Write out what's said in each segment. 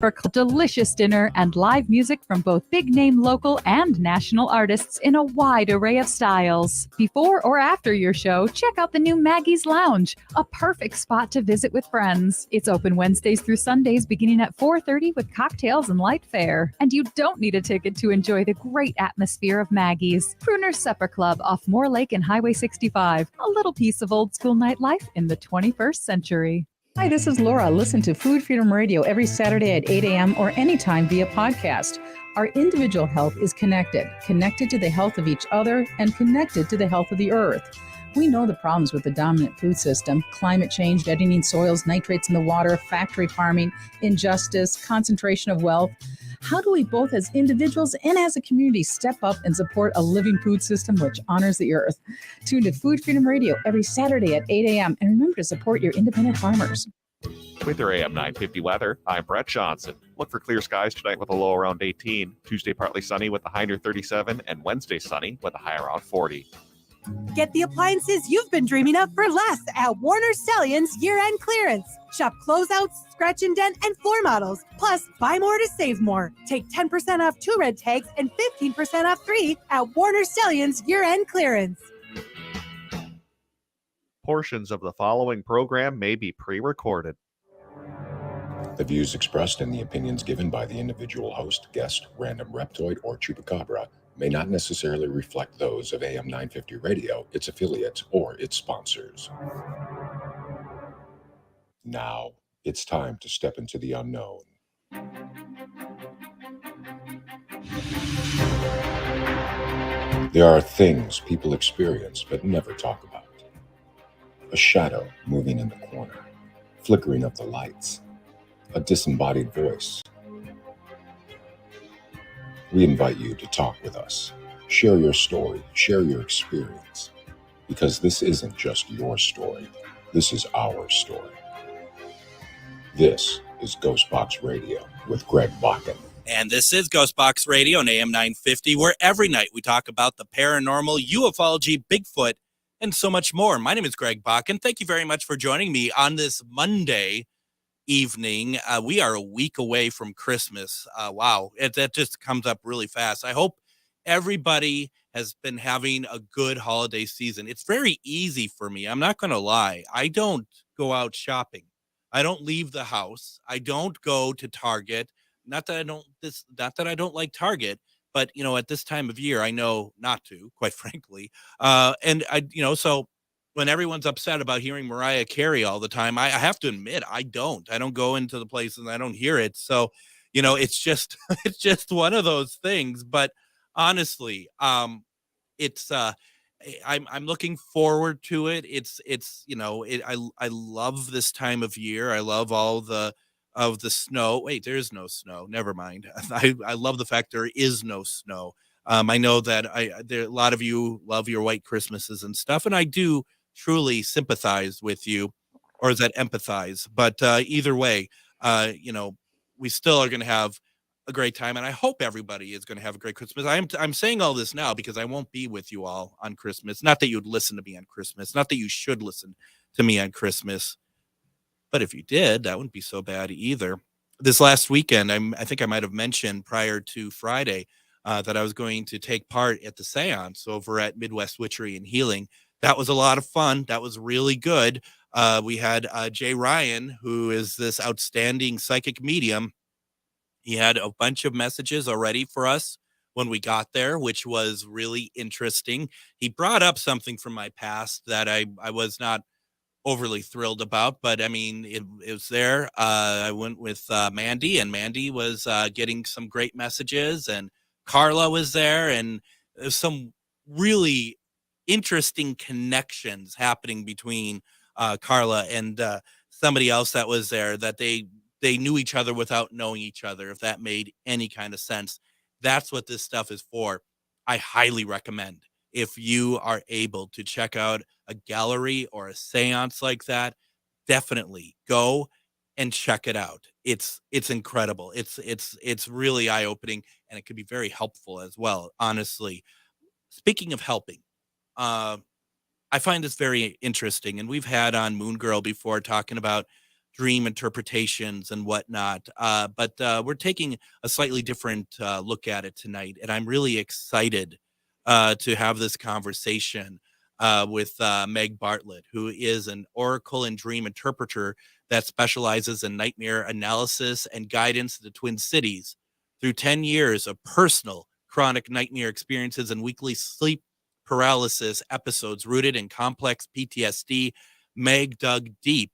for a delicious dinner and live music from both big-name local and national artists in a wide array of styles. Before or after your show, check out the new Maggie's Lounge, a perfect spot to visit with friends. It's open Wednesdays through Sundays beginning at 4:30 with cocktails and light fare. And you don't need a ticket to enjoy the great atmosphere of Maggie's. Crooner's Supper Club off Moore Lake and Highway 65. A little piece of old school nightlife in the 21st century. Hi, this is Laura. Listen to Food Freedom Radio every Saturday at 8 a.m. or anytime via podcast. Our individual health is connected to the health of each other and connected to the health of the earth. We know the problems with the dominant food system: climate change, deadening soils, nitrates in the water, factory farming, injustice, concentration of wealth. How do we both as individuals and as a community step up and support a living food system which honors the earth? Tune to Food Freedom Radio every Saturday at 8 a.m. and remember to support your independent farmers. With your AM 950 weather, I'm Brett Johnson. Look for clear skies tonight with a low around 18. Tuesday partly sunny with a high near 37, and Wednesday sunny with a high around 40. Get the appliances you've been dreaming of for less at Warner Stellian's year-end clearance. Shop closeouts, scratch and dent, and floor models. Plus, buy more to save more. Take 10% off 2 red tags and 15% off 3 at Warner Stellian's year-end clearance. Portions of the following program may be pre-recorded. The views expressed and the opinions given by the individual host, guest, random reptoid, or chupacabra may not necessarily reflect those of AM 950 Radio, its affiliates, or its sponsors. Now, it's time to step into the unknown. There are things people experience but never talk about. A shadow moving in the corner, flickering of the lights, a disembodied voice. We invite you to talk with us. Share your story, share your experience, because this isn't just your story. This is our story. This is GhostBox Radio with Greg Bakun. And this is GhostBox Radio on AM 950, where every night we talk about the paranormal, ufology, Bigfoot, and so much more. My name is Greg Bakun. Thank you very much for joining me on this Monday evening. We are a week away from Christmas. Wow, that just comes up really fast. I hope everybody has been having a good holiday season. It's very easy for me. I'm not going to lie. I don't go out shopping. I don't leave the house. I don't go to Target. Not that I don't like Target, but at this time of year, I know not to, quite frankly. So when everyone's upset about hearing Mariah Carey all the time, I have to admit, I don't go into the places and I don't hear it. So, it's just, it's just one of those things. But honestly, I'm looking forward to it. I love this time of year. I love all the snow. Wait, there is no snow. Never mind. I love the fact there is no snow. I know that a lot of you love your white Christmases and stuff, and I do truly sympathize with you, or is that empathize? But either way, we still are going to have a great time, and I hope everybody is going to have a great Christmas. I'm saying all this now because I won't be with you all on Christmas. Not that you'd listen to me on Christmas. Not that you should listen to me on Christmas. But if you did, that wouldn't be so bad either. This last weekend, I think I might have mentioned prior to Friday that I was going to take part at the seance over at Midwest Witchery and Healing. That was a lot of fun. That was really good. We had Jay Ryan, who is this outstanding psychic medium. He had a bunch of messages already for us when we got there, which was really interesting. He brought up something from my past that I was not overly thrilled about, but I mean, it was there. I went with Mandy, and Mandy was getting some great messages, and Carla was there, and there's some really interesting connections happening between Carla and somebody else that was there, that they knew each other without knowing each other, if that made any kind of sense. That's what this stuff is for. I highly recommend, if you are able to check out a gallery or a seance like that, definitely go and check it out. It's incredible. It's really eye-opening, and it can be very helpful as well, honestly. Speaking of helping, I find this very interesting, and we've had on Moon Girl before talking about dream interpretations and whatnot. But we're taking a slightly different look at it tonight. And I'm really excited to have this conversation with Meg Bartlett, who is an oracle and dream interpreter that specializes in nightmare analysis and guidance to the Twin Cities. Through 10 years of personal chronic nightmare experiences and weekly sleep paralysis episodes rooted in complex PTSD, Meg dug deep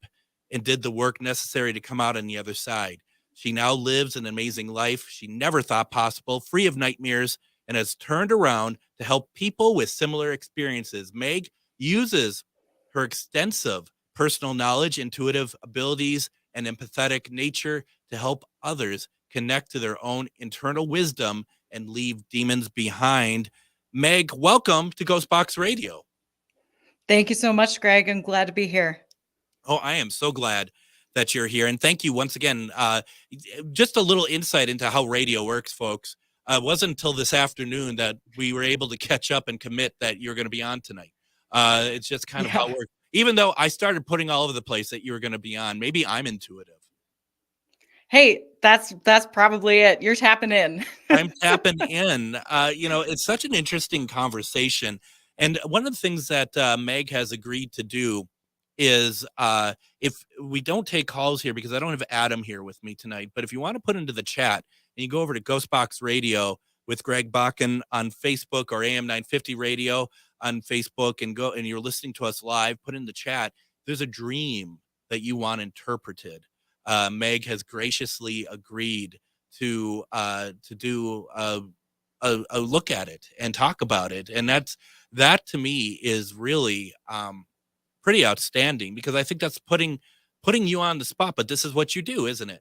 and did the work necessary to come out on the other side. She now lives an amazing life she never thought possible, free of nightmares, and has turned around to help people with similar experiences. Meg uses her extensive personal knowledge, intuitive abilities, and empathetic nature to help others connect to their own internal wisdom and leave demons behind. Meg, welcome to GhostBox Radio. Thank you so much, Greg. I'm glad to be here. Oh, I am so glad that you're here. And thank you once again. Just a little insight into how radio works, folks. It wasn't until this afternoon that we were able to catch up and commit that you're going to be on tonight. It's just kind of how it works. Even though I started putting all over the place that you were going to be on, maybe I'm intuitive. Hey, that's probably it. You're tapping in. I'm tapping in. It's such an interesting conversation. And one of the things that Meg has agreed to do is if we don't take calls here, because I don't have Adam here with me tonight, but if you want to put into the chat and you go over to GhostBox Radio with Greg Bakun on Facebook or AM 950 Radio on Facebook and you're listening to us live, put in the chat, there's a dream that you want interpreted. Meg has graciously agreed to do a look at it and talk about it. And that to me is really pretty outstanding, because I think that's putting you on the spot, but this is what you do, isn't it?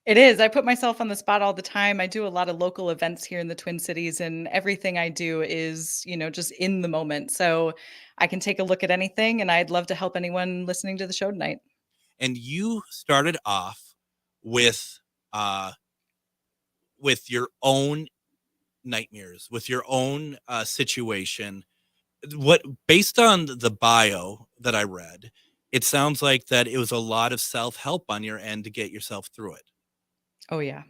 It is. I put myself on the spot all the time. I do a lot of local events here in the Twin Cities, and everything I do is, just in the moment. So I can take a look at anything, and I'd love to help anyone listening to the show tonight. And you started off with your own nightmares, with your own situation. Based on the bio that I read, it sounds like that it was a lot of self-help on your end to get yourself through it. Oh, yeah.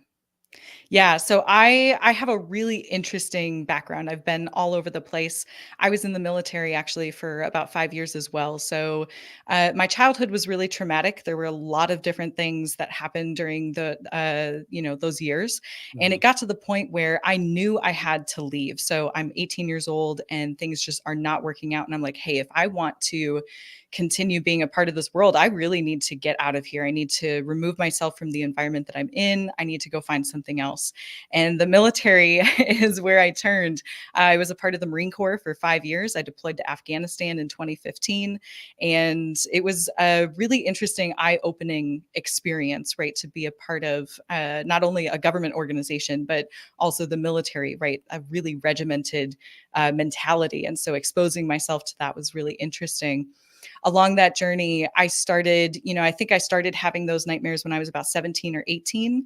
Yeah, so I have a really interesting background. I've been all over the place. I was in the military actually for about 5 years as well. So my childhood was really traumatic. There were a lot of different things that happened during those years. And it got to the point where I knew I had to leave. So I'm 18 years old and things just are not working out. And I'm like, hey, if I want to continue being a part of this world, I really need to get out of here. I need to remove myself from the environment that I'm in. I need to go find something else. And the military is where I turned. I was a part of the Marine Corps for 5 years. I deployed to Afghanistan in 2015. And it was a really interesting, eye-opening experience, right? To be a part of not only a government organization, but also the military, right? A really regimented mentality. And so exposing myself to that was really interesting. Along that journey, I started having those nightmares when I was about 17 or 18,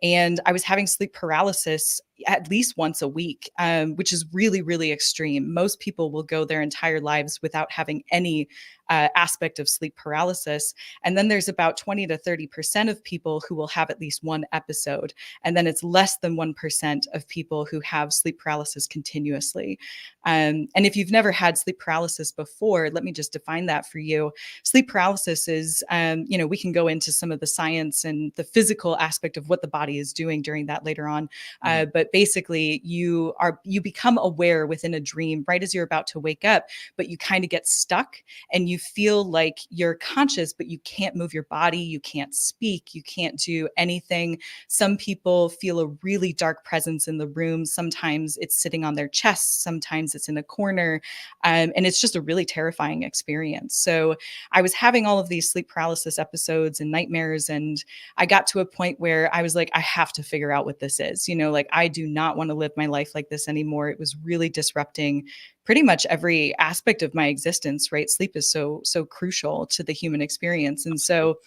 and I was having sleep paralysis at least once a week, which is really, really extreme. Most people will go their entire lives without having any aspect of sleep paralysis. And then there's about 20 to 30% of people who will have at least one episode. And then it's less than 1% of people who have sleep paralysis continuously. And if you've never had sleep paralysis before, let me just define that for you. Sleep paralysis is, we can go into some of the science and the physical aspect of what the body is doing during that later on. But basically you become aware within a dream right as you're about to wake up, but you kind of get stuck and you feel like you're conscious, but you can't move your body. You can't speak. You can't do anything. Some people feel a really dark presence in the room. Sometimes it's sitting on their chest. Sometimes it's in a corner. And it's just a really terrifying experience. So I was having all of these sleep paralysis episodes and nightmares. And I got to a point where I was like, I have to figure out what this is. I do not want to live my life like this anymore. It was really disrupting pretty much every aspect of my existence, right? Sleep is so crucial to the human experience. And so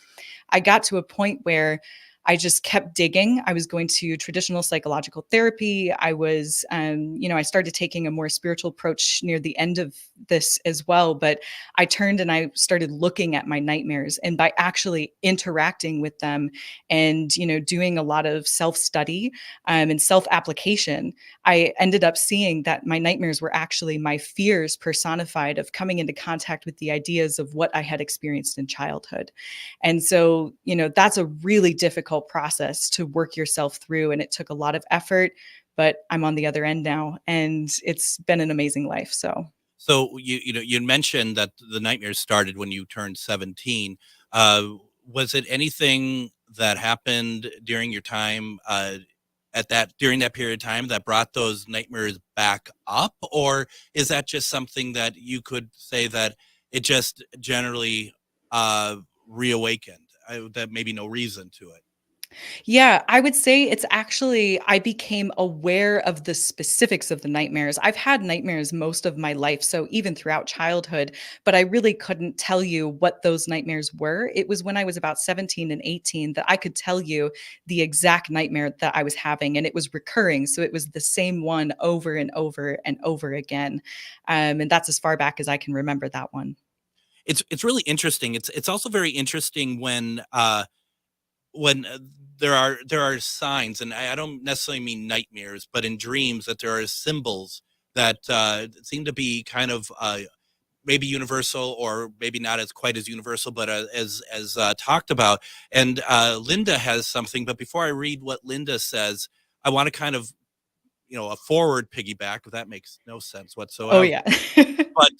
I got to a point where I just kept digging. I was going to traditional psychological therapy. I was, I started taking a more spiritual approach near the end of this as well. But I turned and I started looking at my nightmares, and by actually interacting with them and, doing a lot of self-study and self-application, I ended up seeing that my nightmares were actually my fears personified of coming into contact with the ideas of what I had experienced in childhood. And so, that's a really difficult process to work yourself through. And it took a lot of effort, but I'm on the other end now, and it's been an amazing life. So you mentioned that the nightmares started when you turned 17. Was it anything that happened during your time during that period of time that brought those nightmares back up, or is that just something that you could say that it just generally reawakened? That maybe no reason to it. Yeah, I would say it's actually, I became aware of the specifics of the nightmares. I've had nightmares most of my life, so even throughout childhood, but I really couldn't tell you what those nightmares were. It was when I was about 17 and 18 that I could tell you the exact nightmare that I was having, and it was recurring. So it was the same one over and over and over again. And that's as far back as I can remember that one. It's really interesting. It's also very interesting when there are signs, and I don't necessarily mean nightmares, but in dreams, that there are symbols that seem to be kind of maybe universal, or maybe not as quite as universal, but as talked about. And Linda has something, but before I read what Linda says, I want to kind of, a forward piggyback, if that makes no sense whatsoever. Oh yeah. But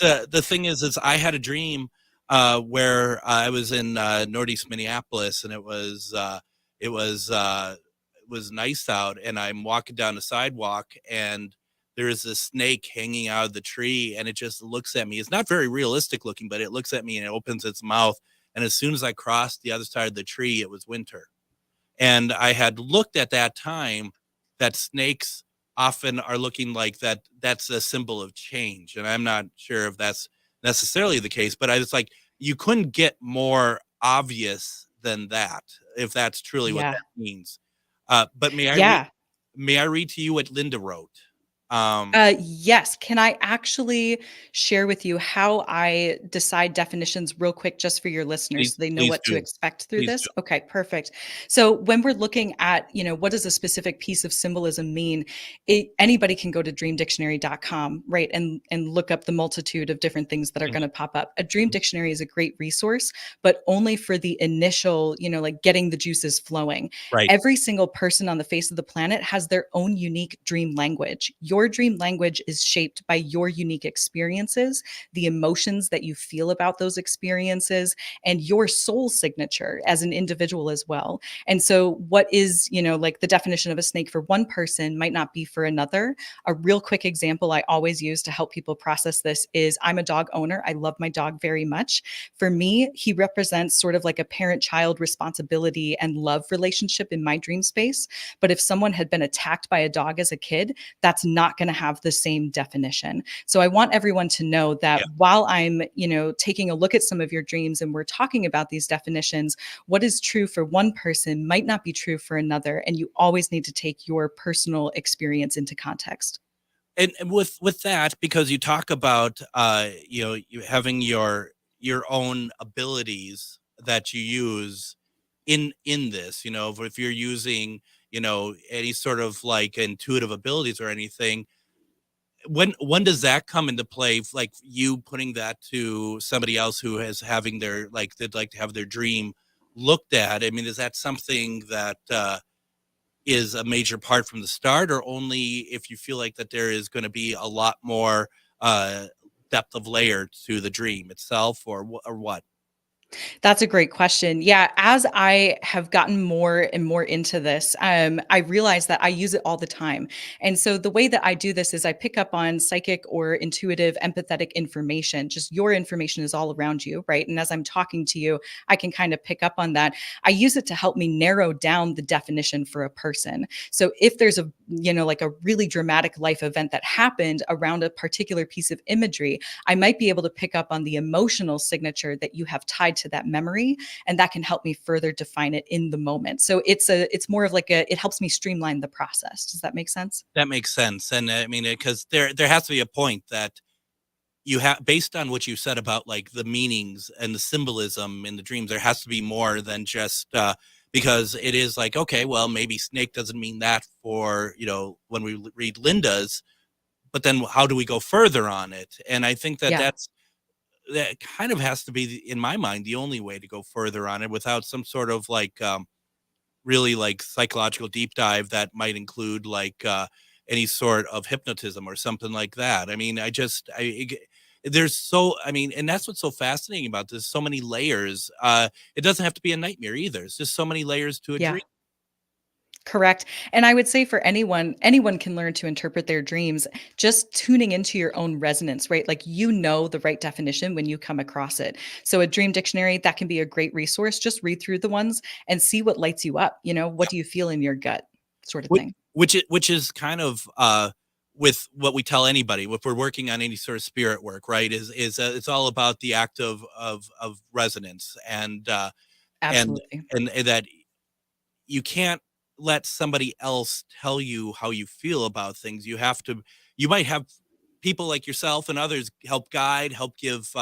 the thing is I had a dream where I was in Northeast Minneapolis, and it was nice out, and I'm walking down the sidewalk, and there is a snake hanging out of the tree, and it just looks at me. It's not very realistic looking, but it looks at me and it opens its mouth. And as soon as I crossed the other side of the tree, it was winter. And I had looked at that time that snakes often are looking like that. That's a symbol of change. And I'm not sure if that's necessarily the case, but I was like, you couldn't get more obvious than that, if that's truly what that means. But may I read to you what Linda wrote? Yes. Can I actually share with you how I decide definitions real quick, just for your listeners, so they know what to expect through this? Okay, perfect. So when we're looking at, what does a specific piece of symbolism mean? Anybody can go to dreamdictionary.com, right? And look up the multitude of different things that are going to pop up. A dream dictionary is a great resource, but only for the initial, like getting the juices flowing. Right. Every single person on the face of the planet has their own unique dream language. Your dream language is shaped by your unique experiences, the emotions that you feel about those experiences, and your soul signature as an individual as well. And so what is, like the definition of a snake for one person might not be for another. A real quick example I always use to help people process this is, I'm a dog owner. I love my dog very much. For me, he represents sort of like a parent-child responsibility and love relationship in my dream space. But if someone had been attacked by a dog as a kid, that's not going to have the same definition. So I want everyone to know that while I'm, taking a look at some of your dreams and we're talking about these definitions, what is true for one person might not be true for another. And you always need to take your personal experience into context. And with that, because you talk about, you having your own abilities that you use in this, if you're using, any sort of like intuitive abilities or anything, when does that come into play? Like you putting that to somebody else who is having they'd like to have their dream looked at. I mean, is that something that is a major part from the start, or only if you feel like that there is going to be a lot more depth of layer to the dream itself, or what? That's a great question. Yeah, as I have gotten more and more into this, I realize that I use it all the time. And so the way that I do this is I pick up on psychic or intuitive, empathetic information. Just your information is all around you, right? And as I'm talking to you, I can kind of pick up on that. I use it to help me narrow down the definition for a person. So if there's a, like a really dramatic life event that happened around a particular piece of imagery, I might be able to pick up on the emotional signature that you have tied to that memory, and that can help me further define it in the moment. So it's more of like it helps me streamline the process. Does that make sense? That makes sense. And I mean, because there has to be a point that you have, based on what you said about like the meanings and the symbolism in the dreams, there has to be more than just because it is like, okay, well, maybe snake doesn't mean that for, when we read Linda's, but then how do we go further on it? And I think that that kind of has to be, in my mind, the only way to go further on it without some sort of like really like psychological deep dive that might include like any sort of hypnotism or something like that. I mean, there's and that's what's so fascinating about this. So many layers. It doesn't have to be a nightmare either. It's just so many layers to a dream. Correct. And I would say for anyone can learn to interpret their dreams, just tuning into your own resonance, right? Like, the right definition when you come across it. So a dream dictionary, that can be a great resource. Just read through the ones and see what lights you up. What do you feel in your gut, sort of thing. Which is kind of with what we tell anybody if we're working on any sort of spirit work, right? Is it's all about the act of resonance and Absolutely. and that you can't let somebody else tell you how you feel about things. You might have people like yourself and others help guide, help give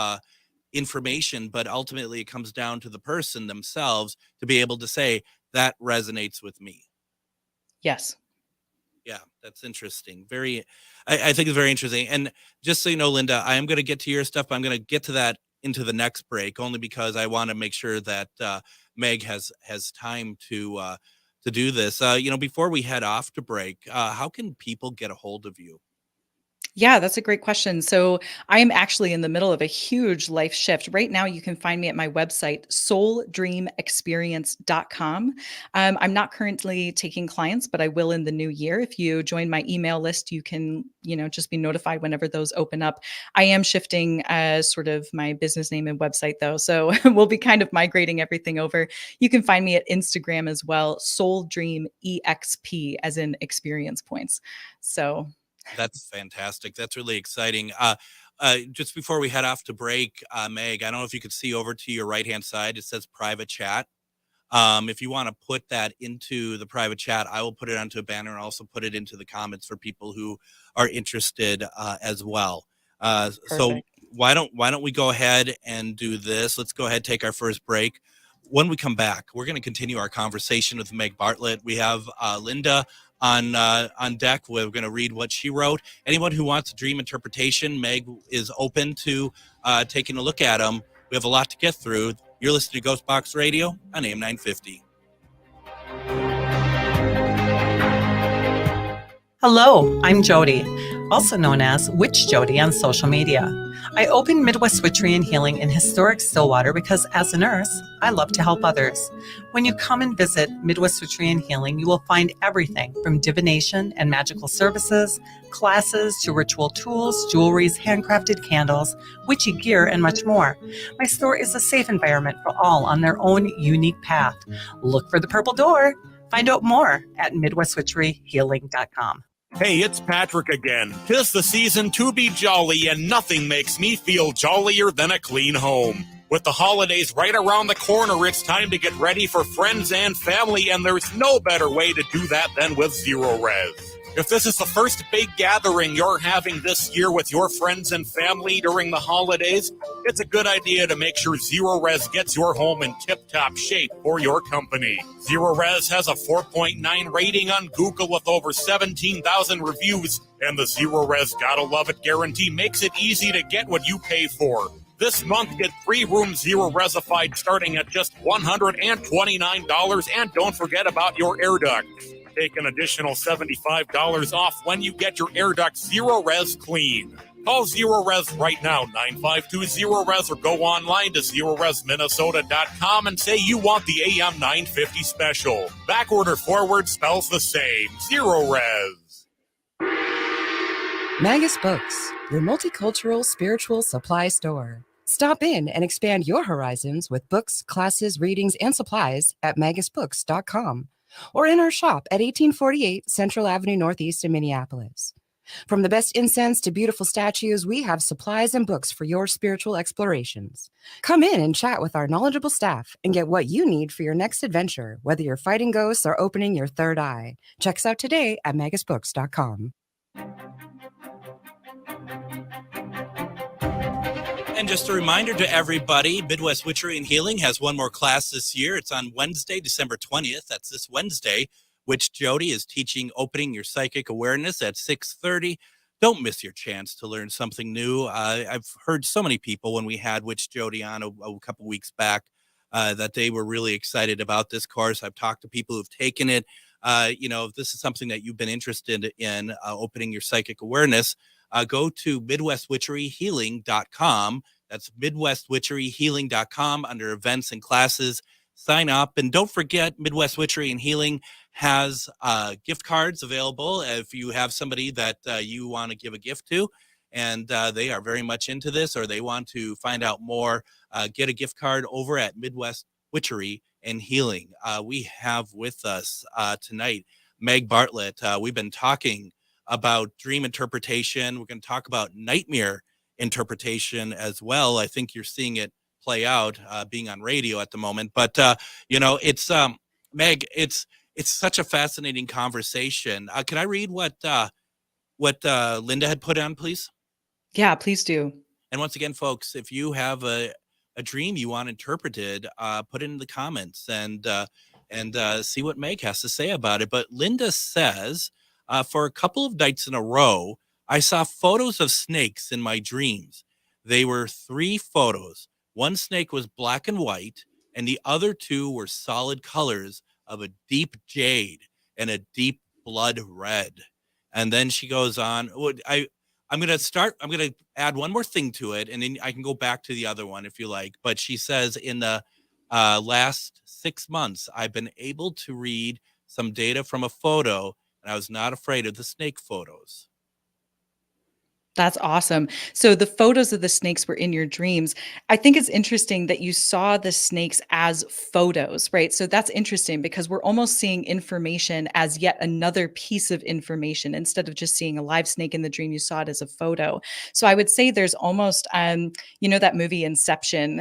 information, but ultimately it comes down to the person themselves to be able to say that resonates with me. Yes. Yeah, that's interesting. I think it's very interesting. And just so you know, Linda, I am going to get to your stuff, but I'm going to get to that into the next break, only because I want to make sure that Meg has time to do this. Before we head off to break, how can people get a hold of you? Yeah, that's a great question. So I am actually in the middle of a huge life shift. Right now, you can find me at my website, souldreamexperience.com. I'm not currently taking clients, but I will in the new year. If you join my email list, you can, just be notified whenever those open up. I am shifting sort of my business name and website though. So we'll be kind of migrating everything over. You can find me at Instagram as well, souldreamexp, as in experience points. So that's fantastic. That's really exciting. Just before we head off to break, Meg, I don't know if you could see over to your right-hand side. It says private chat. If you want to put that into the private chat, I will put it onto a banner and also put it into the comments for people who are interested as well. So why don't we go ahead and do this? Let's go ahead and take our first break. When we come back, we're going to continue our conversation with Meg Bartlett. We have Linda on deck. We're going to read what she wrote. Anyone who wants a dream interpretation, Meg is open to taking a look at them. We have a lot to get through. You're listening to GhostBox Radio on AM 950. Hello, I'm Jody, also known as Witch Jody on social media. I opened Midwest Witchery and Healing in historic Stillwater because as a nurse, I love to help others. When you come and visit Midwest Witchery and Healing, you will find everything from divination and magical services, classes to ritual tools, jewelries, handcrafted candles, witchy gear, and much more. My store is a safe environment for all on their own unique path. Look for the purple door. Find out more at MidwestWitcheryHealing.com. Hey, it's Patrick again. 'Tis the season to be jolly, and nothing makes me feel jollier than a clean home. With the holidays right around the corner, it's time to get ready for friends and family, and there's no better way to do that than with Zero Res. If this is the first big gathering you're having this year with your friends and family during the holidays, it's a good idea to make sure Zero Res gets your home in tip-top shape for your company. Zero Res has a 4.9 rating on Google with over 17,000 reviews, and the Zero Res Gotta Love It guarantee makes it easy to get what you pay for. This month, get 3 rooms Zero Resified starting at just $129, and don't forget about your air ducts. Take an additional $75 off when you get your air duct Zero Res clean. Call Zero Res right now, 952-ZERO-RES, or go online to ZeroResMinnesota.com and say you want the AM 950 special. Backward or forward spells the same. Zero Res. Magus Books, your multicultural spiritual supply store. Stop in and expand your horizons with books, classes, readings, and supplies at magusbooks.com or in our shop at 1848 Central Avenue Northeast in Minneapolis. From the best incense to beautiful statues, we have supplies and books for your spiritual explorations. Come in and chat with our knowledgeable staff and get what you need for your next adventure, whether you're fighting ghosts or opening your third eye. Check us out today at magusbooks.com. And just a reminder to everybody, Midwest Witchery and Healing has one more class this year. It's on Wednesday, December 20th. That's this Wednesday. Witch Jody is teaching Opening Your Psychic Awareness at 6:30. Don't miss your chance to learn something new. I've heard so many people when we had Witch Jody on a couple weeks back that they were really excited about this course. I've talked to people who've taken it. If this is something that you've been interested in, opening your psychic awareness, go to MidwestWitcheryHealing.com. That's MidwestWitcheryHealing.com under events and classes. Sign up. And don't forget, Midwest Witchery and Healing has gift cards available if you have somebody that you want to give a gift to, and they are very much into this, or they want to find out more. Get a gift card over at Midwest Witchery and Healing. We have with us tonight Meg Bartlett. We've been talking about dream interpretation. We're going to talk about nightmare interpretation as well. I think you're seeing it play out being on radio at the moment, but it's Meg, it's such a fascinating conversation. Can I read what Linda had put on, please? Yeah, please do. And once again, folks, if you have a dream you want interpreted, put it in the comments and see what Meg has to say about it. But Linda says, for a couple of nights in a row, I saw photos of snakes in my dreams. They were 3 photos. One snake was black and white, and the other 2 were solid colors of a deep jade and a deep blood red. And then she goes on. I'm going to add one more thing to it, and then I can go back to the other one if you like. But she says in the last 6 months, I've been able to read some data from a photo, and I was not afraid of the snake photos. That's awesome. So the photos of the snakes were in your dreams. I think it's interesting that you saw the snakes as photos, right? So that's interesting because we're almost seeing information as yet another piece of information. Instead of just seeing a live snake in the dream, you saw it as a photo. So I would say there's almost, that movie Inception,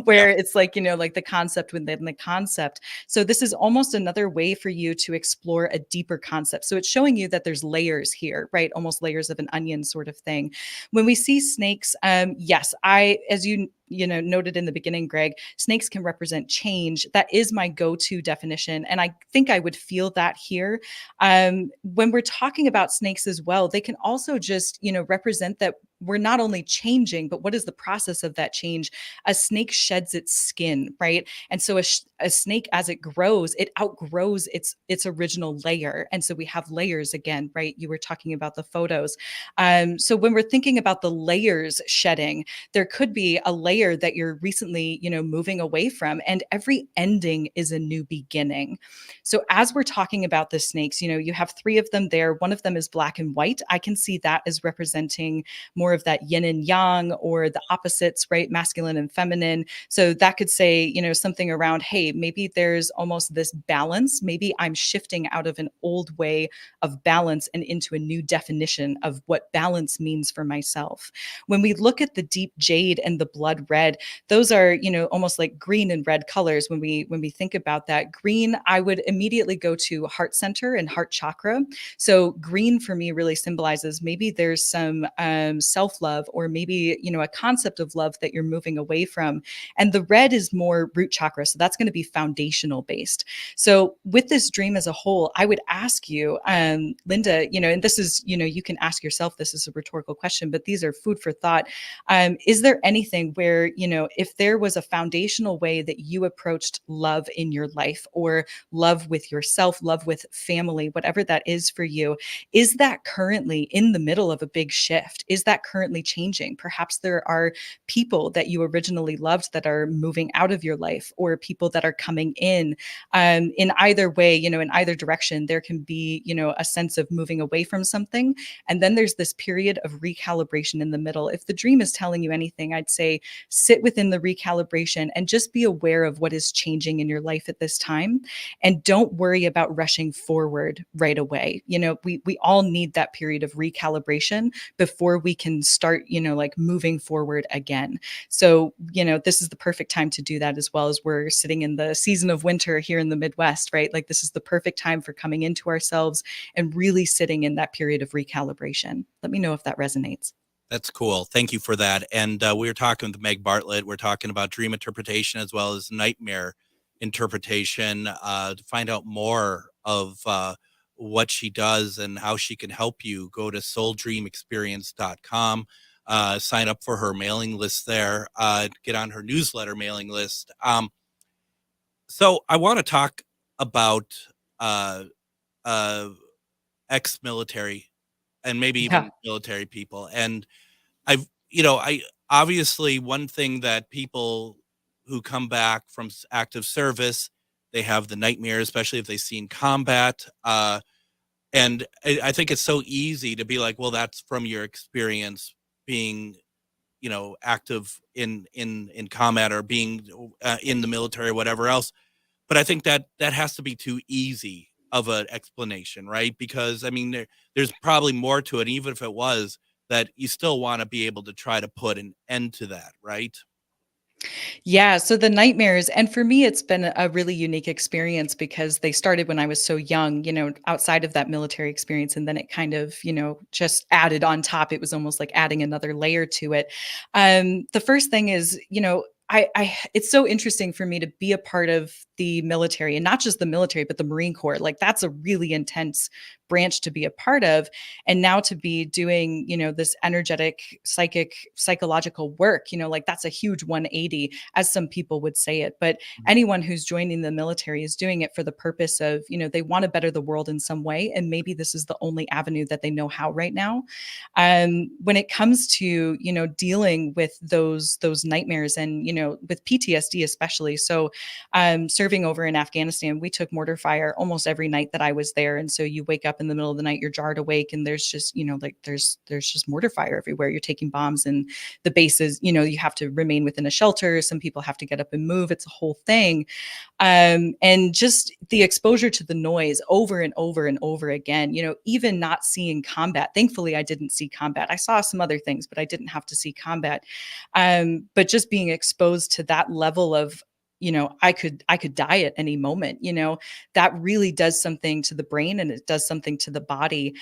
where it's like, like the concept within the concept. So this is almost another way for you to explore a deeper concept. So it's showing you that there's layers here, right? Almost layers of an onion sort of thing. When we see snakes, yes, as you noted in the beginning, Greg, snakes can represent change. That is my go-to definition. And I think I would feel that here. When we're talking about snakes as well, they can also just, represent that we're not only changing, but what is the process of that change? A snake sheds its skin, right? And so a snake, as it grows, it outgrows its original layer. And so we have layers again, right? You were talking about the photos. So when we're thinking about the layers shedding, there could be a layer that you're recently, moving away from, and every ending is a new beginning. So as we're talking about the snakes, you have 3 of them there. One of them is black and white. I can see that as representing more of that yin and yang, or the opposites, right? Masculine and feminine. So that could say, something around, hey, maybe there's almost this balance. Maybe I'm shifting out of an old way of balance and into a new definition of what balance means for myself. When we look at the deep jade and the blood red, those are, almost like green and red colors. When we think about that, green, I would immediately go to heart center and heart chakra. So green for me really symbolizes maybe there's some self-love, or maybe, a concept of love that you're moving away from. And the red is more root chakra. So that's going to be foundational based. So with this dream as a whole, I would ask you, Linda, and this is, you can ask yourself, this is a rhetorical question, but these are food for thought. Is there anything where, if there was a foundational way that you approached love in your life, or love with yourself, love with family, whatever that is for you, is that currently in the middle of a big shift? Is that currently changing. Perhaps there are people that you originally loved that are moving out of your life, or people that are coming in. In either way, in either direction, there can be, a sense of moving away from something. And then there's this period of recalibration in the middle. If the dream is telling you anything, I'd say sit within the recalibration and just be aware of what is changing in your life at this time. And don't worry about rushing forward right away. We all need that period of recalibration before we can start, like moving forward again. So, this is the perfect time to do that, as well, as we're sitting in the season of winter here in the Midwest, right? Like, this is the perfect time for coming into ourselves and really sitting in that period of recalibration. Let me know if that resonates. That's cool. Thank you for that. And we were talking with Meg Bartlett. We're talking about dream interpretation as well as nightmare interpretation. To find out more of what she does and how she can help you, go to souldreamexperience.com. Sign up for her mailing list there. Get on her newsletter mailing list. So I want to talk about ex-military and maybe even military people. And I obviously, one thing that people who come back from active service, they have the nightmare, especially if they've seen combat. And I think it's so easy to be like, well, that's from your experience being, active in combat, or being in the military or whatever else. But I think that has to be too easy of an explanation, right? Because there's probably more to it. Even if it was, that you still want to be able to try to put an end to that, right? Yeah. So the nightmares, and for me, it's been a really unique experience because they started when I was so young, outside of that military experience. And then it kind of, just added on top. It was almost like adding another layer to it. The first thing is, it's so interesting for me to be a part of the military, and not just the military, but the Marine Corps. Like, that's a really intense branch to be a part of. And now to be doing, this energetic, psychological work, like, that's a huge 180, as some people would say it. But anyone who's joining the military is doing it for the purpose of, they want to better the world in some way. And maybe this is the only avenue that they know how right now. When it comes to, dealing with those nightmares and, with PTSD especially. So serving over in Afghanistan, we took mortar fire almost every night that I was there. And so you wake up in the middle of the night, you're jarred awake, and there's just, there's just mortar fire everywhere. You're taking bombs, and the bases, you have to remain within a shelter. Some people have to get up and move. It's a whole thing. And just the exposure to the noise over and over and over again, even not seeing combat. Thankfully, I didn't see combat. I saw some other things, but I didn't have to see combat. But just being exposed to that level of, I could die at any moment, that really does something to the brain, and it does something to the body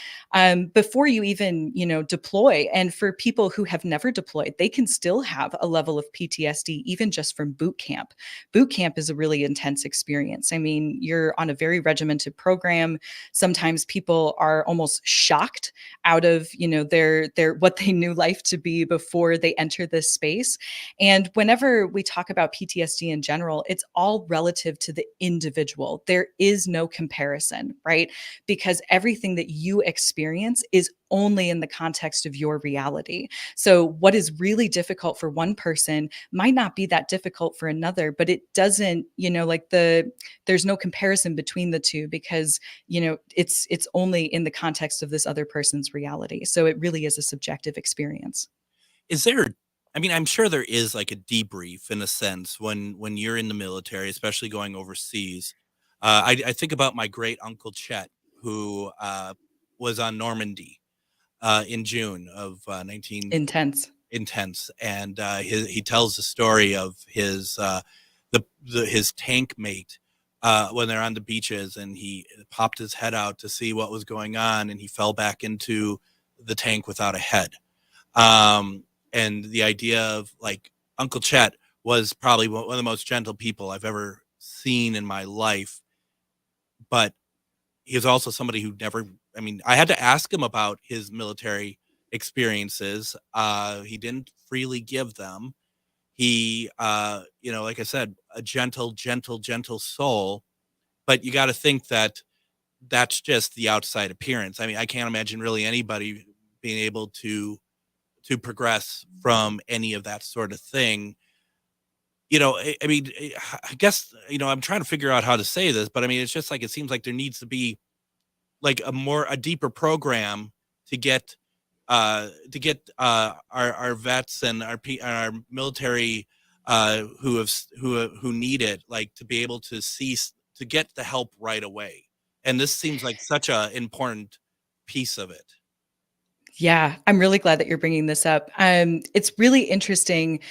before you even, deploy. And for people who have never deployed, they can still have a level of PTSD, even just from boot camp. Boot camp is a really intense experience. You're on a very regimented program. Sometimes people are almost shocked out of, their what they knew life to be before they enter this space. And whenever we talk about PTSD in general, it's all relative to the individual. There is no comparison, right? Because everything that you experience is only in the context of your reality. So what is really difficult for one person might not be that difficult for another, but it doesn't, there's no comparison between the two, because, it's only in the context of this other person's reality. So it really is a subjective experience. Is there, I'm sure there is like a debrief in a sense when you're in the military, especially going overseas. I think about my great uncle Chet, who was on Normandy in June of 19 Intense. And he tells the story of his his tank mate when they're on the beaches, and he popped his head out to see what was going on, and he fell back into the tank without a head. And the idea of, like, Uncle Chet was probably one of the most gentle people I've ever seen in my life. But he was also somebody who never, I had to ask him about his military experiences. He didn't freely give them. He, like I said, a gentle soul. But you got to think that that's just the outside appearance. I can't imagine really anybody being able to to progress from any of that sort of thing. I mean, I guess, I'm trying to figure out how to say this, but I mean, it's just like, it seems like there needs to be like a deeper program to get our vets and our military who need it, like, to be able to to get the help right away. And this seems like such a important piece of it. Yeah, I'm really glad that you're bringing this up. It's really interesting.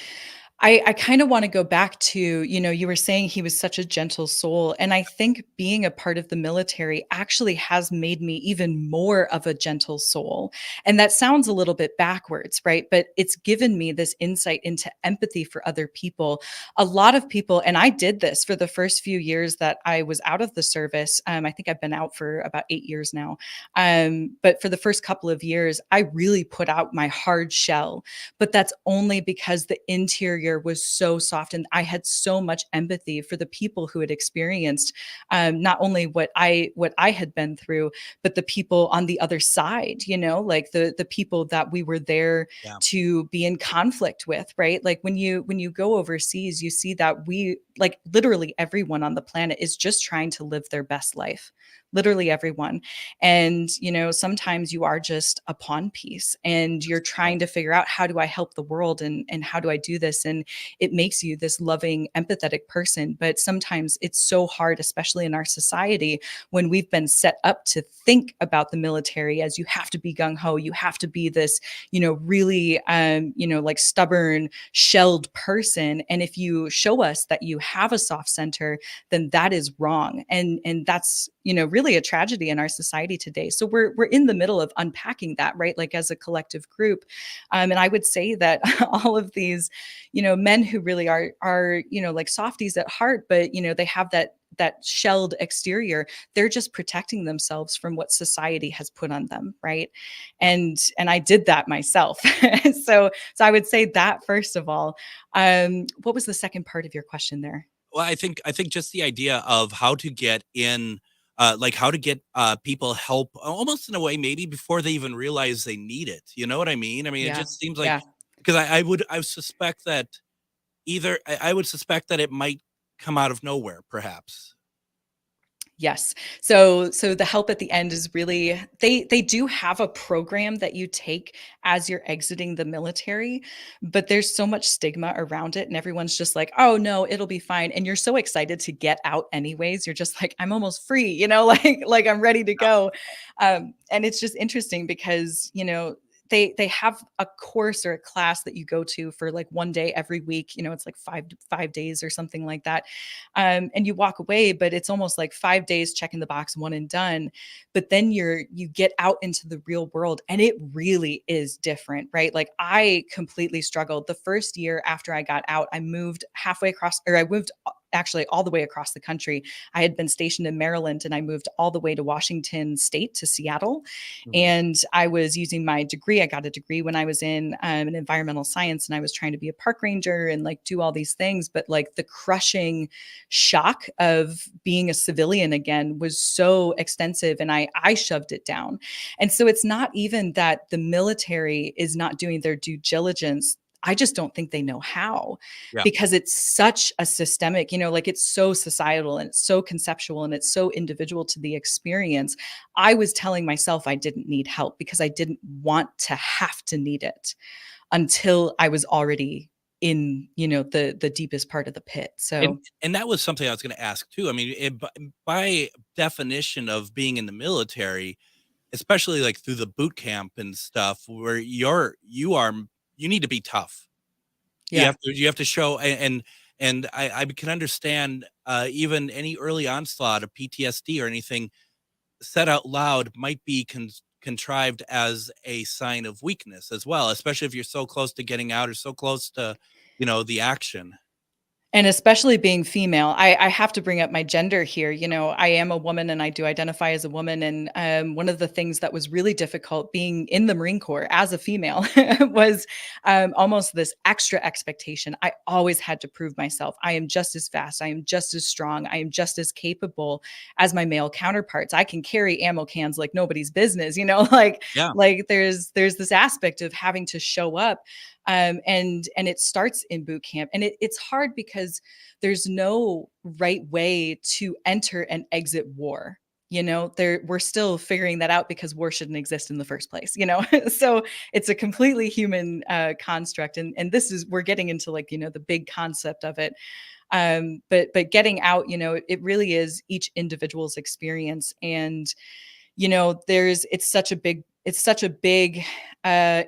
I kind of want to go back to, you were saying he was such a gentle soul. And I think being a part of the military actually has made me even more of a gentle soul. And that sounds a little bit backwards, right? But it's given me this insight into empathy for other people. A lot of people, and I did this for the first few years that I was out of the service. I think I've been out for about 8 years now. But for the first couple of years, I really put out my hard shell. But that's only because the interior was so soft, and I had so much empathy for the people who had experienced not only what I had been through, but the people on the other side, like the people that we were there to be in conflict with, right? Like when you go overseas, you see that we, like, literally everyone on the planet is just trying to live their best life. Literally everyone. And, sometimes you are just a pawn piece and you're trying to figure out, how do I help the world, and how do I do this? And it makes you this loving, empathetic person. But sometimes it's so hard, especially in our society, when we've been set up to think about the military as you have to be gung-ho, you have to be this, really, like stubborn, shelled person. And if you show us that you have a soft center, then that is wrong. And that's, really a tragedy in our society today. So we're in the middle of unpacking that, right? Like, as a collective group. And I would say that all of these, men who really are, like softies at heart, but, they have that shelled exterior, they're just protecting themselves from what society has put on them, right? And I did that myself. So I would say that, first of all. What was the second part of your question there? Well, I think just the idea of how to get in, like how to get people help, almost in a way, maybe before they even realize they need it. You know what I mean? I mean, it just seems like, because I would suspect that I would suspect that it might come out of nowhere, perhaps. Yes. So the help at the end is really, they do have a program that you take as you're exiting the military, but there's so much stigma around it, and everyone's just like, oh no, it'll be fine. And you're so excited to get out anyways. You're just like, I'm almost free, like I'm ready to go. And it's just interesting because, they have a course or a class that you go to for like one day every week. It's like 5 days or something like that. And you walk away, but it's almost like 5 days, checking the box, one and done. But then you get out into the real world, and it really is different, right? Like, I completely struggled. The first year after I got out, I moved actually all the way across the country. I had been stationed in Maryland, and I moved all the way to Washington State, to Seattle. Mm-hmm. And I was using my degree. I got a degree when I was in an environmental science, and I was trying to be a park ranger and like do all these things. But like, the crushing shock of being a civilian again was so extensive, and I shoved it down. And so it's not even that the military is not doing their due diligence. I just don't think they know how, because it's such a systemic, like, it's so societal, and it's so conceptual, and it's so individual to the experience. I was telling myself I didn't need help because I didn't want to have to need it until I was already in, the deepest part of the pit. So, and that was something I was going to ask too. I mean, by definition of being in the military, especially like through the boot camp and stuff, where you need to be tough. Yeah. You have to show, and I can understand even any early onslaught of PTSD or anything said out loud might be contrived as a sign of weakness as well, especially if you're so close to getting out or so close to, the action. And especially being female, I have to bring up my gender here. You know, I am a woman and I do identify as a woman. And one of the things that was really difficult being in the Marine Corps as a female was almost this extra expectation. I always had to prove myself. I am just as fast. I am just as strong. I am just as capable as my male counterparts. I can carry ammo cans like nobody's business, you know, Yeah. like there's this aspect of having to show up. And it starts in boot camp, and it's hard because there's no right way to enter and exit war. You know, we're still figuring that out because war shouldn't exist in the first place. You know, so it's a completely human construct, and this is we're getting into like, you know, the big concept of it. But getting out, you know, it really is each individual's experience, and you know, it's such a big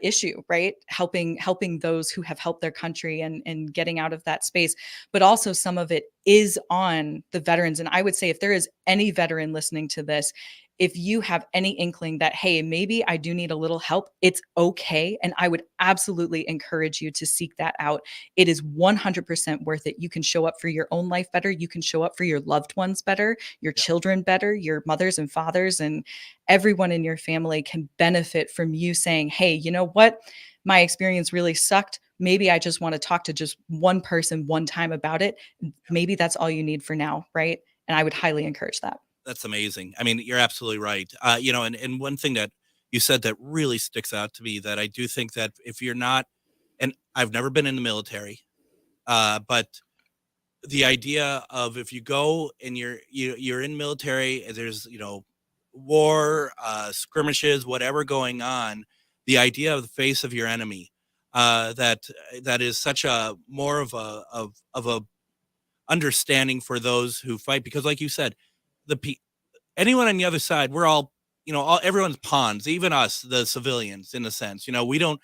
issue, right? Helping those who have helped their country and getting out of that space. But also some of it is on the veterans. And I would say if there is any veteran listening to this, if you have any inkling that, hey, maybe I do need a little help, it's okay. And I would absolutely encourage you to seek that out. It is 100% worth it. You can show up for your own life better. You can show up for your loved ones better, your children better, your mothers and fathers, and everyone in your family can benefit from you saying, hey, you know what? My experience really sucked. Maybe I just want to talk to just one person one time about it. Maybe that's all you need for now, right? And I would highly encourage that. That's amazing. I mean, you're absolutely right. You know, and one thing that you said that really sticks out to me, that I do think that if you're not, and I've never been in the military, but the idea of if you go and you're in military, and there's, you know, war, skirmishes, whatever going on, the idea of the face of your enemy, that is such a more of a understanding for those who fight, because like you said, anyone on the other side, we're all, you know, everyone's pawns, even us, the civilians, in a sense. You know, we don't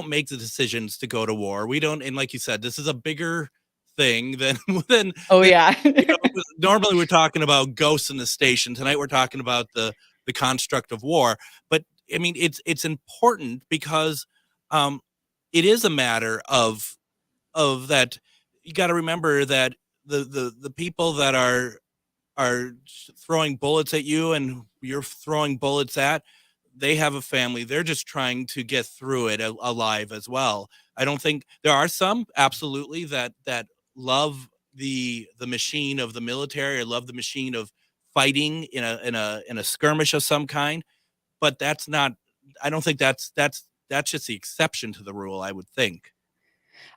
make the decisions to go to war. We don't, and like you said, this is a bigger thing than Oh yeah. you know, normally we're talking about ghosts in the station. Tonight we're talking about the construct of war. But I mean, it's important because it is a matter of that. You got to remember that the people that are throwing bullets at you and you're throwing bullets at, they have a family. They're just trying to get through it alive as well. I don't think there are some absolutely that love the machine of the military, or love the machine of fighting in a skirmish of some kind, but that's not, I don't think that's just the exception to the rule, I would think.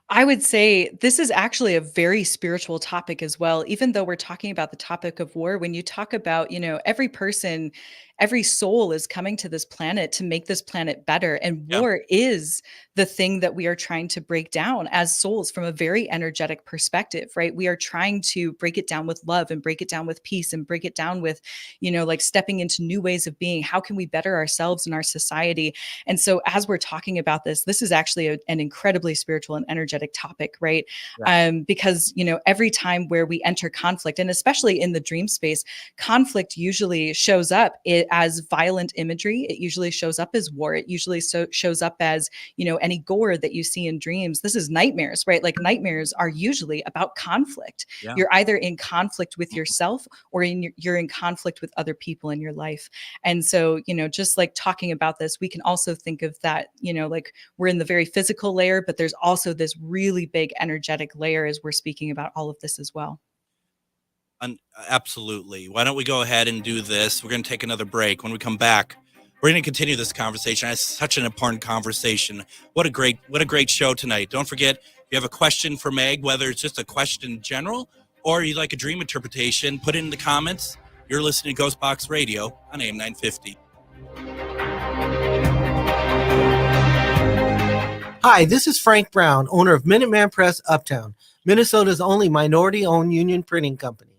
I would say this is actually a very spiritual topic as well. Even though we're talking about the topic of war, when you talk about, you know, every person, every soul is coming to this planet to make this planet better. And war is the thing that we are trying to break down as souls from a very energetic perspective, right? We are trying to break it down with love and break it down with peace and break it down with, you know, like stepping into new ways of being. How can we better ourselves and our society? And so as we're talking about this is actually an incredibly spiritual and energetic topic, right? Yeah. Because, you know, every time where we enter conflict, and especially in the dream space, conflict usually shows up as violent imagery. It usually shows up as war. It usually shows up as, you know, any gore that you see in dreams. This is nightmares, right? Like nightmares are usually about conflict. Yeah. You're either in conflict with yourself or you're in conflict with other people in your life. And so, you know, just like talking about this, we can also think of that, you know, like we're in the very physical layer, but there's also this really big energetic layer as we're speaking about all of this as well. Absolutely. Why don't we go ahead and do this? We're going to take another break. When we come back, we're going to continue this conversation. It's such an important conversation. What a great show tonight. Don't forget, if you have a question for Meg, whether it's just a question in general or you'd like a dream interpretation, put it in the comments. You're listening to GhostBox Radio on AM 950. Hi, this is Frank Brown, owner of Minuteman Press Uptown, Minnesota's only minority-owned union printing company.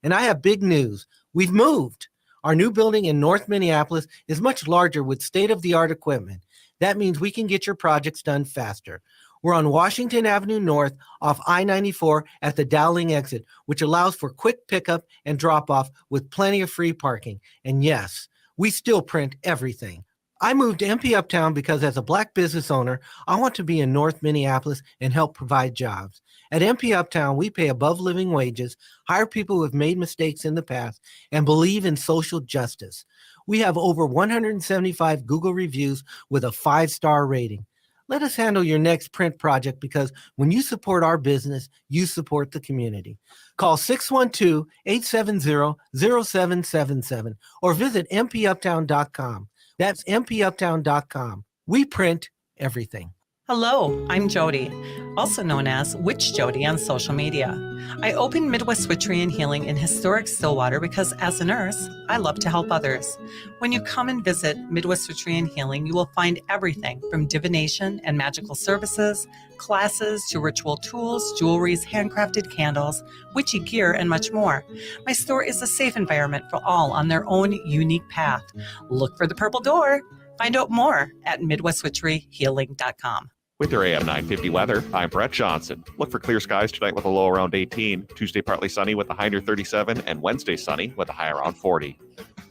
And I have big news. We've moved. Our new building in North Minneapolis is much larger with state-of-the-art equipment. That means we can get your projects done faster. We're on Washington Avenue North off I-94 at the Dowling exit, which allows for quick pickup and drop-off with plenty of free parking. And yes, we still print everything. I moved to MP Uptown because as a Black business owner, I want to be in North Minneapolis and help provide jobs. At MP Uptown, we pay above living wages, hire people who have made mistakes in the past, and believe in social justice. We have over 175 Google reviews with a 5-star rating. Let us handle your next print project because when you support our business, you support the community. Call 612-870-0777 or visit mpuptown.com. That's mpuptown.com. We print everything. Hello, I'm Jody, also known as Witch Jody on social media. I opened Midwest Witchery and Healing in historic Stillwater because as a nurse, I love to help others. When you come and visit Midwest Witchery and Healing, you will find everything from divination and magical services, classes to ritual tools, jewelries, handcrafted candles, witchy gear, and much more. My store is a safe environment for all on their own unique path. Look for the purple door. Find out more at MidwestWitcheryHealing.com. With your AM 950 weather, I'm Brett Johnson. Look for clear skies tonight with a low around 18, Tuesday partly sunny with a high near 37, and Wednesday sunny with a high around 40.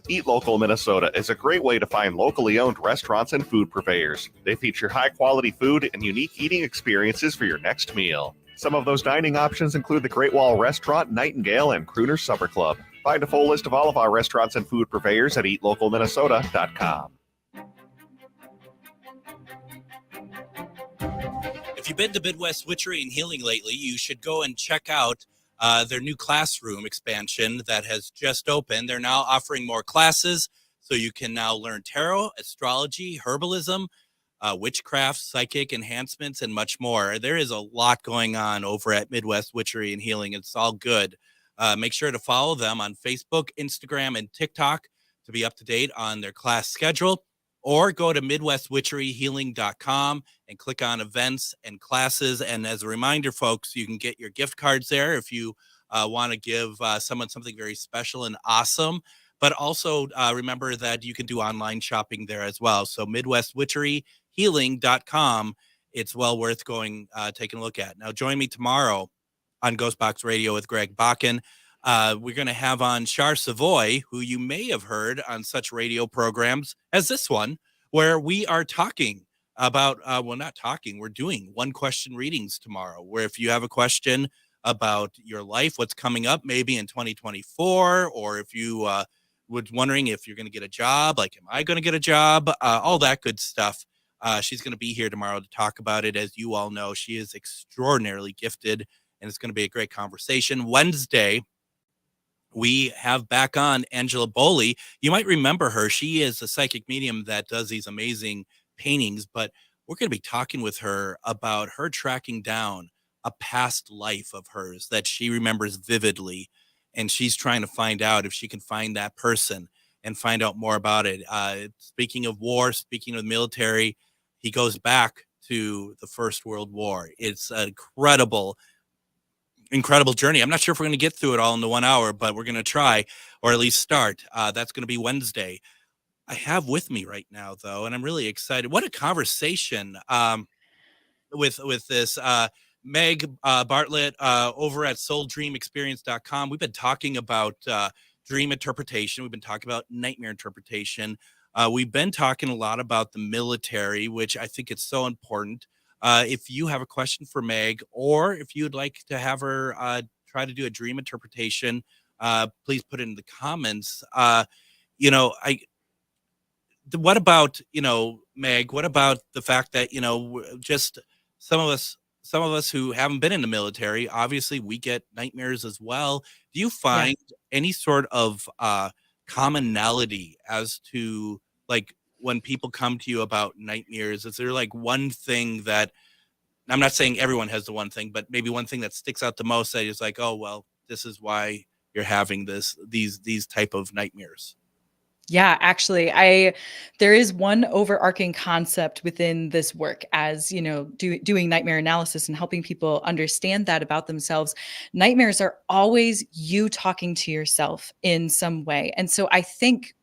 Eat Local Minnesota is a great way to find locally owned restaurants and food purveyors. They feature high-quality food and unique eating experiences for your next meal. Some of those dining options include the Great Wall Restaurant, Nightingale, and Crooner Supper Club. Find a full list of all of our restaurants and food purveyors at eatlocalminnesota.com. If you've been to Midwest Witchery and Healing lately, you should go and check out their new classroom expansion that has just opened. They're now offering more classes, so you can now learn tarot, astrology, herbalism, witchcraft, psychic enhancements, and much more. There is a lot going on over at Midwest Witchery and Healing. It's all good. Make sure to follow them on Facebook, Instagram, and TikTok to be up to date on their class schedule. Or go to MidwestWitcheryHealing.com and click on events and classes. And as a reminder, folks, you can get your gift cards there if you want to give someone something very special and awesome. But also remember that you can do online shopping there as well. So MidwestWitcheryHealing.com, it's well worth going, taking a look at. Now, join me tomorrow on GhostBox Radio with Greg Bakun. We're going to have on Char Savoy, who you may have heard on such radio programs as this one, where we are talking about, we're doing one question readings tomorrow, where if you have a question about your life, what's coming up maybe in 2024, or if you were wondering if you're going to get a job, like, am I going to get a job? All that good stuff. She's going to be here tomorrow to talk about it. As you all know, she is extraordinarily gifted, and it's going to be a great conversation. Wednesday, we have back on Angela Boley. You might remember her. She is a psychic medium that does these amazing paintings, but we're going to be talking with her about her tracking down a past life of hers that she remembers vividly. And she's trying to find out if she can find that person and find out more about it. Speaking of war, speaking of the military, he goes back to the First World War. It's an incredible journey. I'm not sure if we're going to get through it all in the 1 hour, but we're going to try, or at least start. That's going to be Wednesday. I have with me right now, though, and I'm really excited. What a conversation with this Meg Bartlett over at SoulDreamExperience.com. We've been talking about dream interpretation. We've been talking about nightmare interpretation. We've been talking a lot about the military, which I think it's so important. If you have a question for Meg, or if you'd like to have her try to do a dream interpretation, please put it in the comments. What about, Meg, what about the fact that, just some of us who haven't been in the military, obviously we get nightmares as well. Do you find any sort of commonality as to, like, when people come to you about nightmares? Is there like one thing that, I'm not saying everyone has the one thing, but maybe one thing that sticks out the most that is like, oh, well, this is why you're having these type of nightmares? Yeah, actually, there is one overarching concept within this work, as doing nightmare analysis and helping people understand that about themselves. Nightmares are always you talking to yourself in some way. And so I think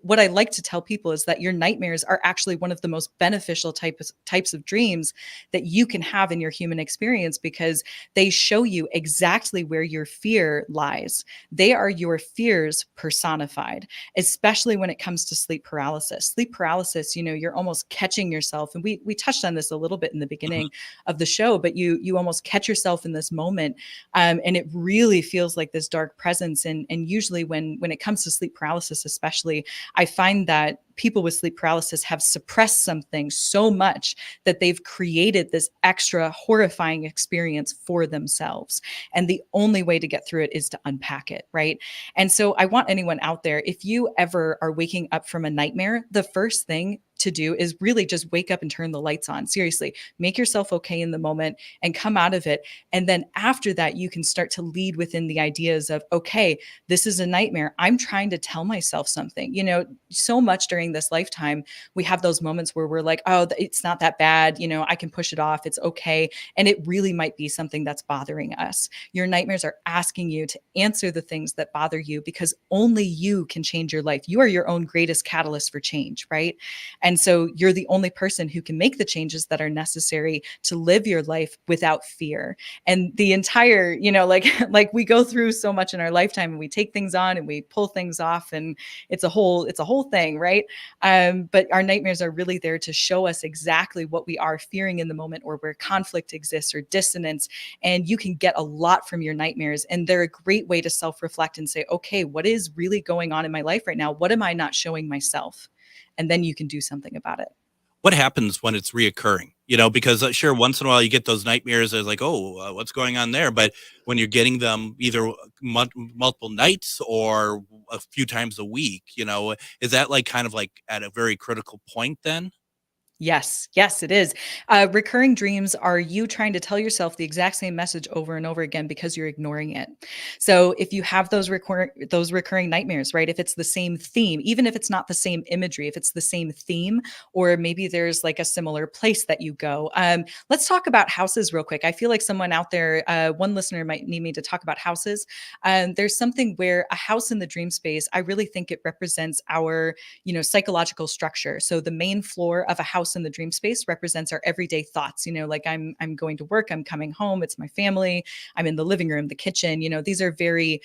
what I like to tell people is that your nightmares are actually one of the most beneficial types of dreams that you can have in your human experience, because they show you exactly where your fear lies. They are your fears personified, especially especially when it comes to sleep paralysis. Sleep paralysis, you're almost catching yourself. And we touched on this a little bit in the beginning of the show, but you almost catch yourself in this moment. And it really feels like this dark presence. And usually when it comes to sleep paralysis, especially, I find that people with sleep paralysis have suppressed something so much that they've created this extra horrifying experience for themselves. And the only way to get through it is to unpack it, right? And so I want anyone out there, if you ever are waking up from a nightmare, the first thing to do is really just wake up and turn the lights on. Seriously, make yourself okay in the moment and come out of it. And then after that, you can start to lead within the ideas of, okay, this is a nightmare. I'm trying to tell myself something. So much during this lifetime, we have those moments where we're like, oh, it's not that bad. I can push it off. It's okay. And it really might be something that's bothering us. Your nightmares are asking you to answer the things that bother you, because only you can change your life. You are your own greatest catalyst for change, right? And so you're the only person who can make the changes that are necessary to live your life without fear. And the entire, like we go through so much in our lifetime, and we take things on and we pull things off, and it's a whole thing, right? But our nightmares are really there to show us exactly what we are fearing in the moment, or where conflict exists or dissonance. And you can get a lot from your nightmares. And they're a great way to self-reflect and say, okay, what is really going on in my life right now? What am I not showing myself? And then you can do something about it. What happens when it's reoccurring? Because sure, once in a while you get those nightmares. There's like, what's going on there? But when you're getting them either multiple nights or a few times a week, is that like kind of like at a very critical point then? Yes, it is. Recurring dreams are you trying to tell yourself the exact same message over and over again because you're ignoring it. So if you have those recurring nightmares, right? If it's the same theme, even if it's not the same imagery, if it's the same theme, or maybe there's like a similar place that you go. Let's talk about houses real quick. I feel like someone out there, one listener might need me to talk about houses. There's something where a house in the dream space, I really think it represents our, psychological structure. So the main floor of a house in the dream space represents our everyday thoughts. Like I'm going to work, I'm coming home, it's my family, I'm in the living room, the kitchen. These are very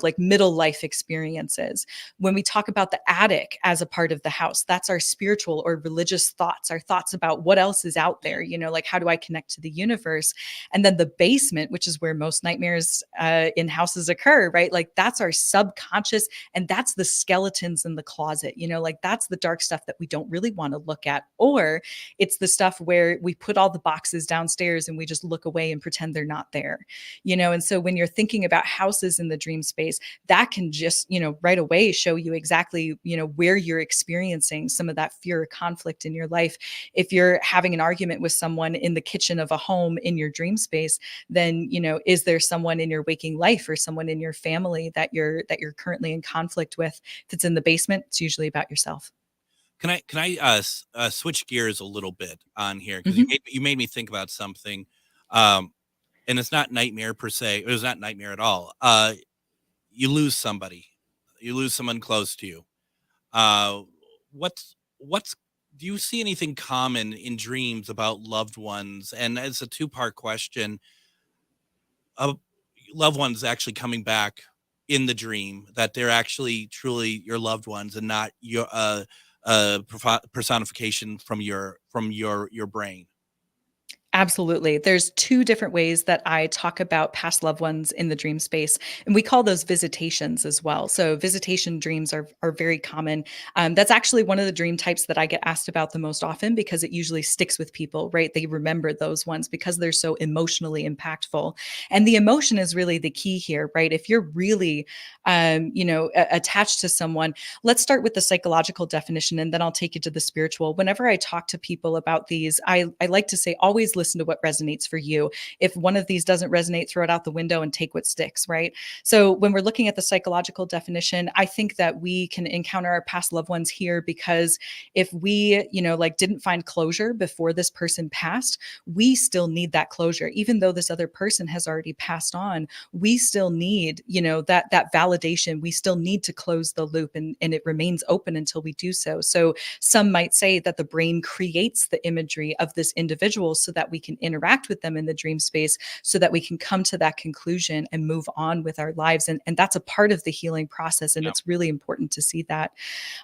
like middle life experiences. When we talk about the attic as a part of the house, that's our spiritual or religious thoughts, our thoughts about what else is out there, like how do I connect to the universe? And then the basement, which is where most nightmares in houses occur, right? Like that's our subconscious, and that's the skeletons in the closet, like that's the dark stuff that we don't really want to look at. Or it's the stuff where we put all the boxes downstairs and we just look away and pretend they're not there, and so when you're thinking about houses in the dream space, that can just, right away show you exactly, where you're experiencing some of that fear or conflict in your life. If you're having an argument with someone in the kitchen of a home in your dream space, then, is there someone in your waking life or someone in your family that you're currently in conflict with? If it's in the basement, it's usually about yourself. Can I switch gears a little bit on here? Because you made me think about something. And it's not nightmare per se. It was not nightmare at all. You lose somebody, you lose someone close to you. What's do you see anything common in dreams about loved ones? And it's a two-part question of loved ones actually coming back in the dream, that they're actually truly your loved ones and not your personification from your brain. Absolutely. There's two different ways that I talk about past loved ones in the dream space, and we call those visitations as well. So visitation dreams are very common. That's actually one of the dream types that I get asked about the most often, because it usually sticks with people, right? They remember those ones because they're so emotionally impactful. And the emotion is really the key here, right? If you're really, attached to someone, let's start with the psychological definition, and then I'll take you to the spiritual. Whenever I talk to people about these, I like to say, always listen to what resonates for you. If one of these doesn't resonate, throw it out the window and take what sticks, right? So when we're looking at the psychological definition, I think that we can encounter our past loved ones here because if we, didn't find closure before this person passed, we still need that closure. Even though this other person has already passed on, we still need, that validation. We still need to close the loop, and it remains open until we do so. So some might say that the brain creates the imagery of this individual so that that we can interact with them in the dream space so that we can come to that conclusion and move on with our lives. And that's a part of the healing process. And it's really important to see that.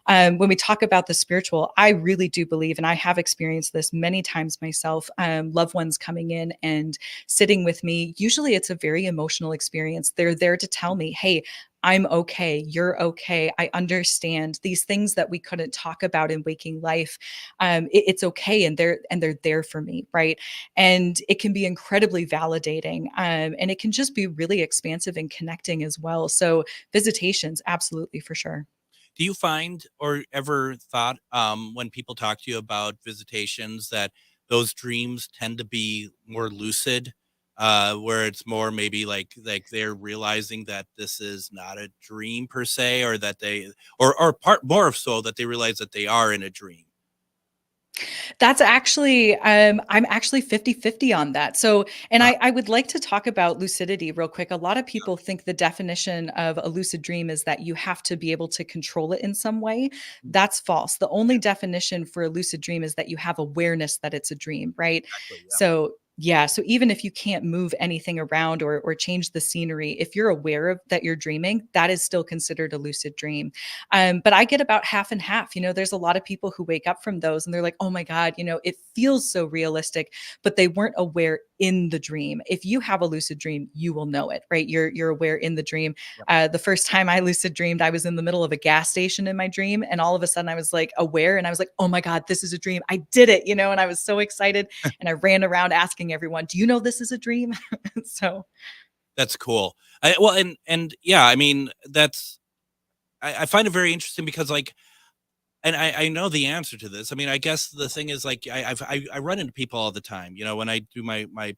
When we talk about the spiritual, I really do believe, and I have experienced this many times myself, loved ones coming in and sitting with me. Usually it's a very emotional experience. They're there to tell me, hey, I'm okay. You're okay. I understand these things that we couldn't talk about in waking life. It's okay, and they're there for me, right? And it can be incredibly validating, and it can just be really expansive and connecting as well. So visitations, absolutely, for sure. Do you find or ever thought when people talk to you about visitations that those dreams tend to be more lucid? Where it's more maybe like they're realizing that this is not a dream per se, or that they or part more of so that they realize that they are in a dream. That's actually, I'm actually 50-50 on that. So, and I would like to talk about lucidity real quick. A lot of people think the definition of a lucid dream is that you have to be able to control it in some way. That's false. The only definition for a lucid dream is that you have awareness that it's a dream, right? Exactly, yeah. So yeah. So even if you can't move anything around or change the scenery, if you're aware of that you're dreaming, that is still considered a lucid dream. But I get about half and half. There's a lot of people who wake up from those and they're like, oh my God, it feels so realistic, but they weren't aware in the dream. If you have a lucid dream, you will know it, right? You're aware in the dream. The first time I lucid dreamed, I was in the middle of a gas station in my dream. And all of a sudden I was like aware and I was like, oh my God, this is a dream. I did it, and I was so excited. And I ran around asking everyone, do you know this is a dream? So that's cool. And yeah, I mean, I find it very interesting because and I know the answer to this. I mean, I guess the thing is I run into people all the time, when I do my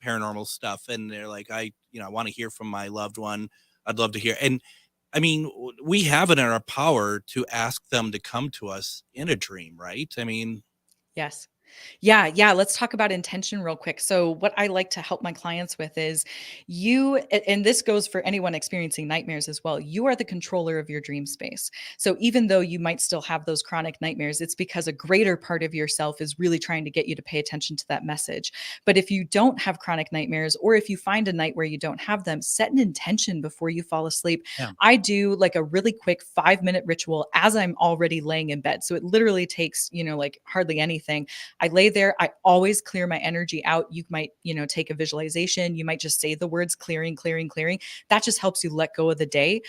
paranormal stuff, and they're like, I want to hear from my loved one. I'd love to hear. And I mean, we have it in our power to ask them to come to us in a dream, right? I mean, yes. Yeah. Let's talk about intention real quick. So what I like to help my clients with is and this goes for anyone experiencing nightmares as well. You are the controller of your dream space. So even though you might still have those chronic nightmares, it's because a greater part of yourself is really trying to get you to pay attention to that message. But if you don't have chronic nightmares, or if you find a night where you don't have them, set an intention before you fall asleep. Yeah. I do like a really quick 5-minute ritual as I'm already laying in bed. So it literally takes, like hardly anything. I lay there. I always clear my energy out. You might, take a visualization. You might just say the words clearing, clearing, clearing. That just helps you let go of the day.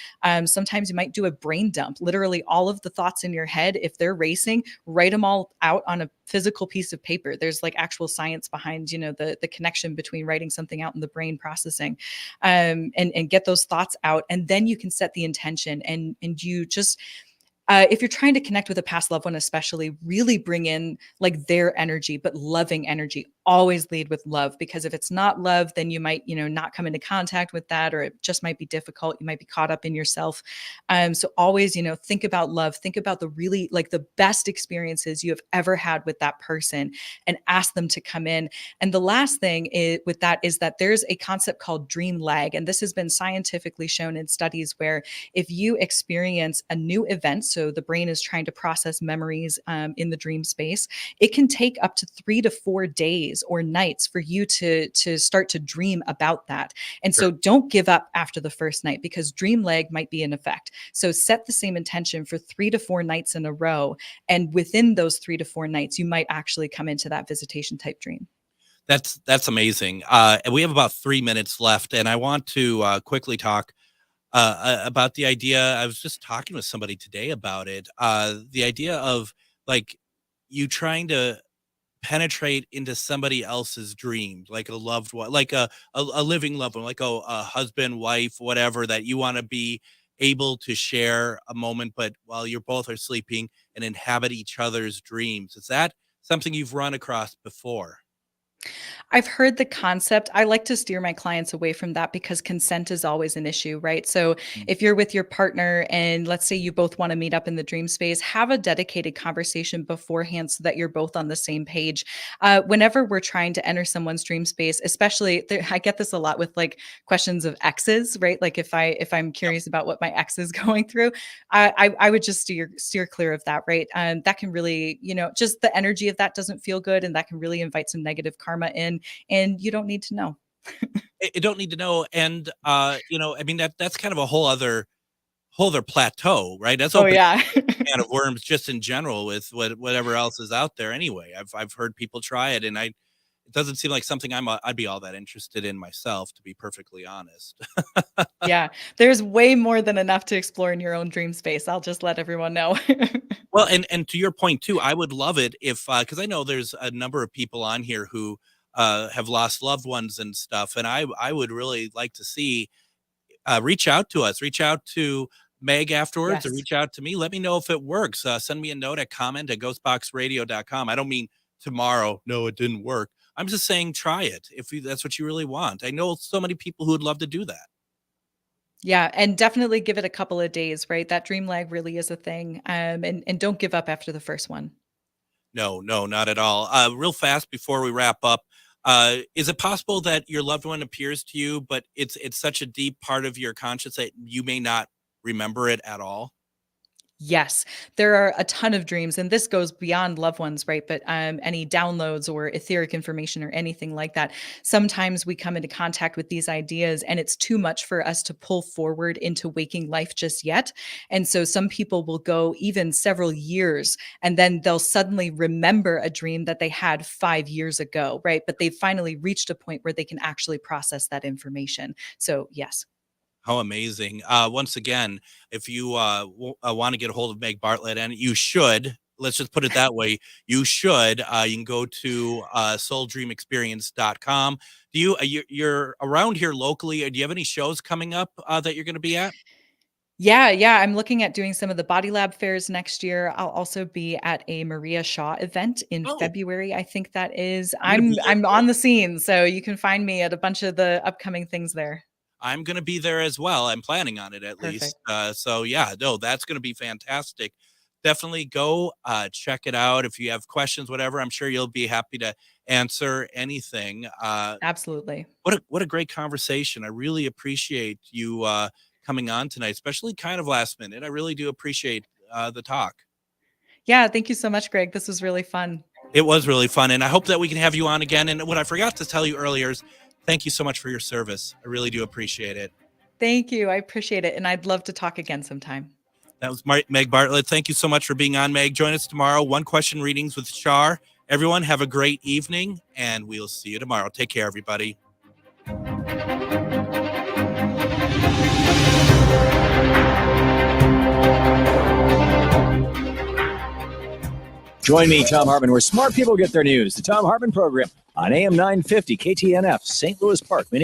Sometimes you might do a brain dump. Literally all of the thoughts in your head, if they're racing, write them all out on a physical piece of paper. There's like actual science behind, the connection between writing something out and the brain processing, and get those thoughts out. And then you can set the intention and you just, if you're trying to connect with a past loved one, especially, really bring in like their energy, but loving energy. Always lead with love, because if it's not love, then you might, not come into contact with that, or it just might be difficult. You might be caught up in yourself. So always, think about love, think about the really like the best experiences you have ever had with that person, and ask them to come in. And the last thing with that is that there's a concept called dream lag. And this has been scientifically shown in studies where if you experience a new event, so the brain is trying to process memories in the dream space, it can take up to 3 to 4 days or nights for you to start to dream about that. And so don't give up after the first night, because dream lag might be in effect. So set the same intention for 3 to 4 nights in a row. And within those 3 to 4 nights, you might actually come into that visitation type dream. That's amazing. And we have about 3 minutes left, and I want to quickly talk about the idea. I was just talking with somebody today about it. The idea of like you trying to penetrate into somebody else's dreams, like a loved one, like a living loved one, like a husband, wife, whatever, that you want to be able to share a moment, but while you're both are sleeping, and inhabit each other's dreams. Is that something you've run across before? I've heard the concept. I like to steer my clients away from that because consent is always an issue, right? So if you're with your partner and let's say you both want to meet up in the dream space, have a dedicated conversation beforehand so that you're both on the same page. Whenever we're trying to enter someone's dream space, especially I get this a lot with like questions of exes, right? Like if I'm curious about what my ex is going through, I would just steer clear of that, right? That can really, just the energy of that doesn't feel good, and that can really invite some negative karma. karma in, and you don't need to know. You don't need to know. And, that's kind of a whole other plateau, right? That's open can of worms just in general with whatever else is out there anyway. I've heard people try it, and it doesn't seem like something I'd be all that interested in myself, to be perfectly honest. Yeah, there's way more than enough to explore in your own dream space. I'll just let everyone know. Well, and to your point too, I would love it if, because I know there's a number of people on here who have lost loved ones and stuff, and I would really like to see, reach out to us, reach out to Meg afterwards, or reach out to me. Let me know if it works. Send me a note at comment@ghostboxradio.com. I don't mean tomorrow, no, it didn't work. I'm just saying try it if that's what you really want. I know so many people who would love to do that. Yeah, and definitely give it a couple of days, right? That dream lag really is a thing. And don't give up after the first one. No, not at all. Real fast before we wrap up, is it possible that your loved one appears to you, but it's such a deep part of your conscience that you may not remember it at all? Yes, there are a ton of dreams, and this goes beyond loved ones, right? But any downloads or etheric information or anything like that, sometimes we come into contact with these ideas, and it's too much for us to pull forward into waking life just yet. And so some people will go even several years, and then they'll suddenly remember a dream that they had 5 years ago, right? But they've finally reached a point where they can actually process that information. So yes. How amazing. Once again, if you want to get a hold of Meg Bartlett, and you should, let's just put it that way, you can go to souldreamexperience.com. You're around here locally. Do you have any shows coming up that you're going to be at? Yeah. I'm looking at doing some of the Body Lab fairs next year. I'll also be at a Maria Shaw event in February. I think that is. I'm on the scene, so you can find me at a bunch of the upcoming things there. I'm going to be there as well. I'm planning on it at least. So yeah, no, that's going to be fantastic. Definitely go check it out. If you have questions, whatever, I'm sure you'll be happy to answer anything. Absolutely. What a great conversation. I really appreciate you coming on tonight, especially kind of last minute. I really do appreciate the talk. Yeah. Thank you so much, Greg. This was really fun. It was really fun. And I hope that we can have you on again. And what I forgot to tell you earlier is thank you so much for your service. I really do appreciate it. Thank you. I appreciate it. And I'd love to talk again sometime. That was Meg Bartlett. Thank you so much for being on, Meg. Join us tomorrow. One Question Readings with Shar. Everyone have a great evening, and we'll see you tomorrow. Take care, everybody. Join me, Tom Hartman, where smart people get their news. The Tom Hartman Program on AM 950 KTNF, St. Louis Park, Minneapolis.